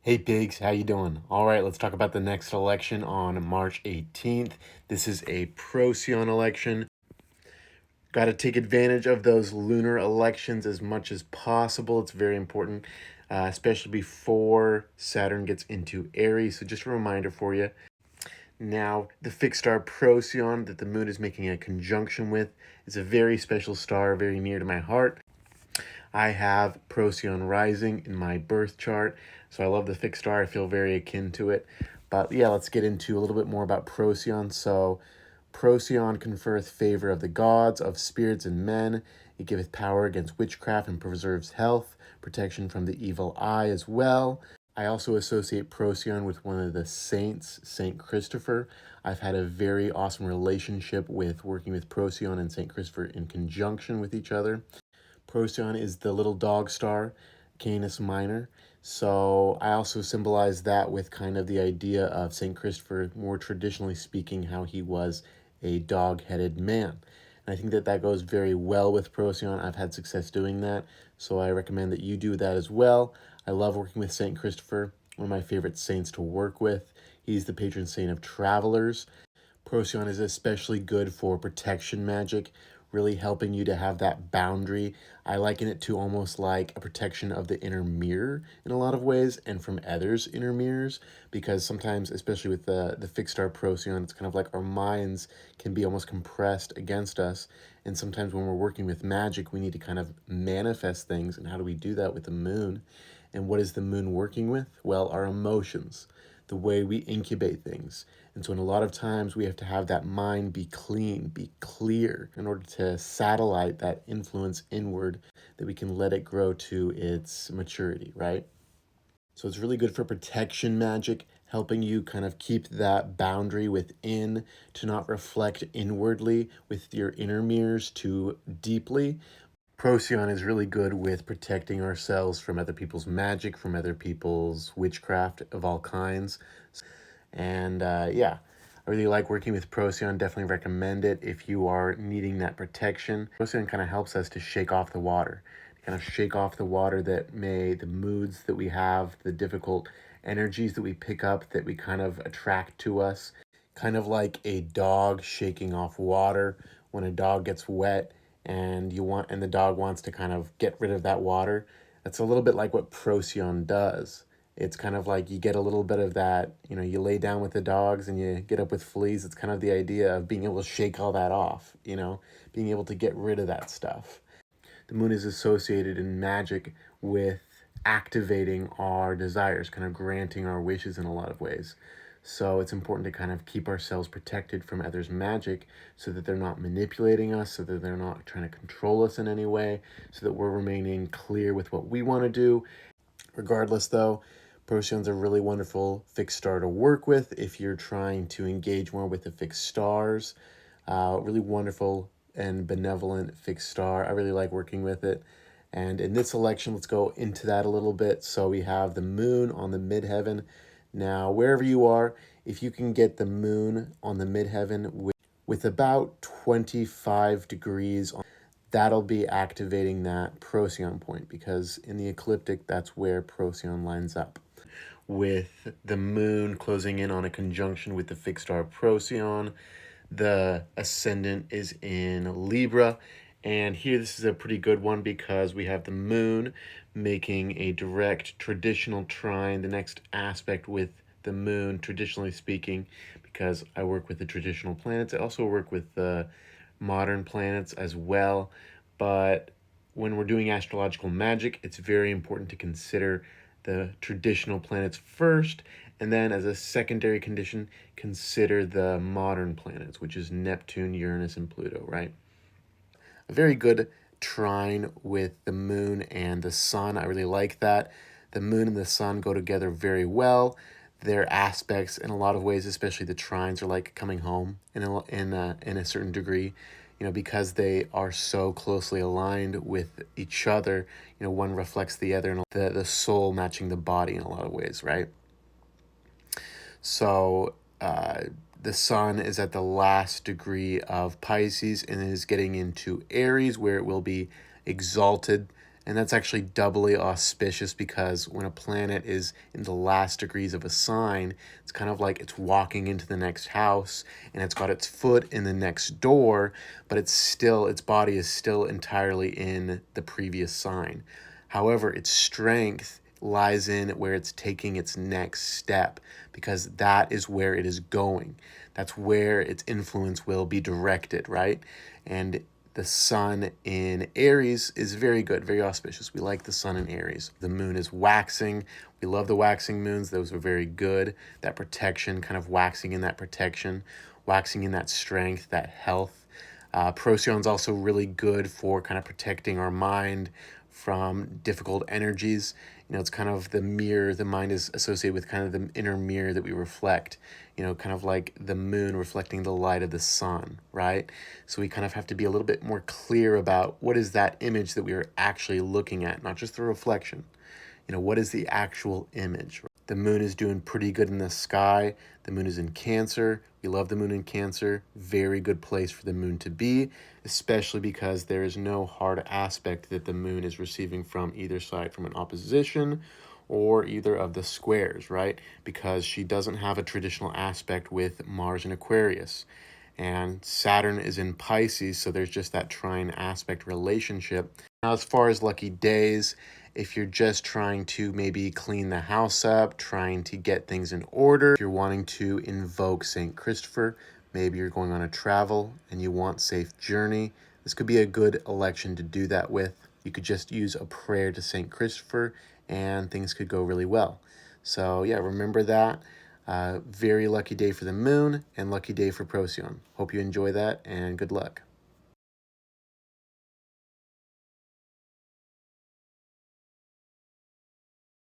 Hey pigs, how you doing? All right, let's talk about the next election on March 18th. This is a Procyon election. Got to take advantage of those lunar elections as much as possible. It's very important, especially before Saturn gets into Aries. So just a reminder for you. Now, the fixed star Procyon that the moon is making a conjunction with is a very special star, very near to my heart. I have Procyon rising in my birth chart, so I love the fixed star. I feel very akin to it. But yeah, let's get into a little bit more about Procyon. So, Procyon conferreth favor of the gods, of spirits and men. It giveth power against witchcraft and preserves health, protection from the evil eye as well. I also associate Procyon with one of the saints, Saint Christopher. I've had a very awesome relationship with working with Procyon and Saint Christopher in conjunction with each other. Procyon is the little dog star, Canis Minor. So I also symbolize that with kind of the idea of St. Christopher, more traditionally speaking, how he was a dog-headed man. And I think that that goes very well with Procyon. I've had success doing that, so I recommend that you do that as well. I love working with St. Christopher, one of my favorite saints to work with. He's the patron saint of travelers. Procyon is especially good for protection magic, really helping you to have that boundary. I liken it to almost like a protection of the inner mirror in a lot of ways and from others' inner mirrors, because sometimes, especially with the fixed star Procyon, it's kind of like our minds can be almost compressed against us. And sometimes when we're working with magic, we need to kind of manifest things. And how do we do that with the moon? And what is the moon working with? Well, our emotions, the way we incubate things. And so in a lot of times we have to have that mind be clean, be clear in order to satellite that influence inward, that we can let it grow to its maturity, right? So it's really good for protection magic, helping you kind of keep that boundary within to not reflect inwardly with your inner mirrors too deeply. Procyon is really good with protecting ourselves from other people's magic, from other people's witchcraft of all kinds. And yeah, I really like working with Procyon. Definitely recommend it if you are needing that protection. Procyon kind of helps us to shake off the water, kind of shake off the water that the moods that we have, the difficult energies that we pick up that we kind of attract to us. Kind of like a dog shaking off water when a dog gets wet and the dog wants to kind of get rid of that water. That's a little bit like what Procyon does. It's kind of like you get a little bit of that, you lay down with the dogs and you get up with fleas. It's kind of the idea of being able to shake all that off, being able to get rid of that stuff. The moon is associated in magic with activating our desires, kind of granting our wishes in a lot of ways. So it's important to kind of keep ourselves protected from others' magic so that they're not manipulating us, so that they're not trying to control us in any way, so that we're remaining clear with what we want to do. Regardless, though, Procyon's a really wonderful fixed star to work with if you're trying to engage more with the fixed stars. Really wonderful and benevolent fixed star. I really like working with it. And in this election, let's go into that a little bit. So we have the moon on the midheaven. Now, wherever you are, if you can get the moon on the midheaven with about 25 degrees on, that'll be activating that Procyon point, because in the ecliptic, that's where Procyon lines up. With the moon closing in on a conjunction with the fixed star Procyon, the ascendant is in Libra. And here, this is a pretty good one because we have the moon making a direct traditional trine, the next aspect with the moon, traditionally speaking, because I work with the traditional planets. I also work with the modern planets as well. But when we're doing astrological magic, it's very important to consider the traditional planets first, and then as a secondary condition, consider the modern planets, which is Neptune, Uranus, and Pluto, right? A very good trine with the moon and the sun. I really like that. The moon and the sun go together very well. Their aspects, in a lot of ways, especially the trines, are like coming home in a certain degree, because they are so closely aligned with each other. One reflects the other, and the soul matching the body in a lot of ways, right? So the sun is at the last degree of Pisces and is getting into Aries, where it will be exalted And that's actually doubly auspicious because when a planet is in the last degrees of a sign, it's kind of like it's walking into the next house and it's got its foot in the next door, but its body is still entirely in the previous sign. However, its strength lies in where it's taking its next step because that is where it is going. That's where its influence will be directed, right? And the sun in Aries is very good, very auspicious. We like the sun in Aries. The moon is waxing. We love the waxing moons. Those are very good. That protection, kind of waxing in that protection, waxing in that strength, that health. Procyon's also really good for kind of protecting our mind from difficult energies. It's kind of the mirror. The mind is associated with kind of the inner mirror that we reflect, kind of like the moon reflecting the light of the sun, right? So we kind of have to be a little bit more clear about what is that image that we are actually looking at, not just the reflection. What is the actual image? The moon is doing pretty good in the sky. The moon is in Cancer. We love the moon in Cancer. Very good place for the moon to be, especially because there is no hard aspect that the moon is receiving from either side, from an opposition or either of the squares, right? Because she doesn't have a traditional aspect with Mars in Aquarius. And Saturn is in Pisces, so there's just that trine aspect relationship. Now, as far as lucky days, if you're just trying to maybe clean the house up, trying to get things in order, if you're wanting to invoke St. Christopher, maybe you're going on a travel and you want safe journey, this could be a good election to do that with. You could just use a prayer to St. Christopher and things could go really well. So yeah, remember that. Very lucky day for the moon and lucky day for Procyon. Hope you enjoy that and good luck.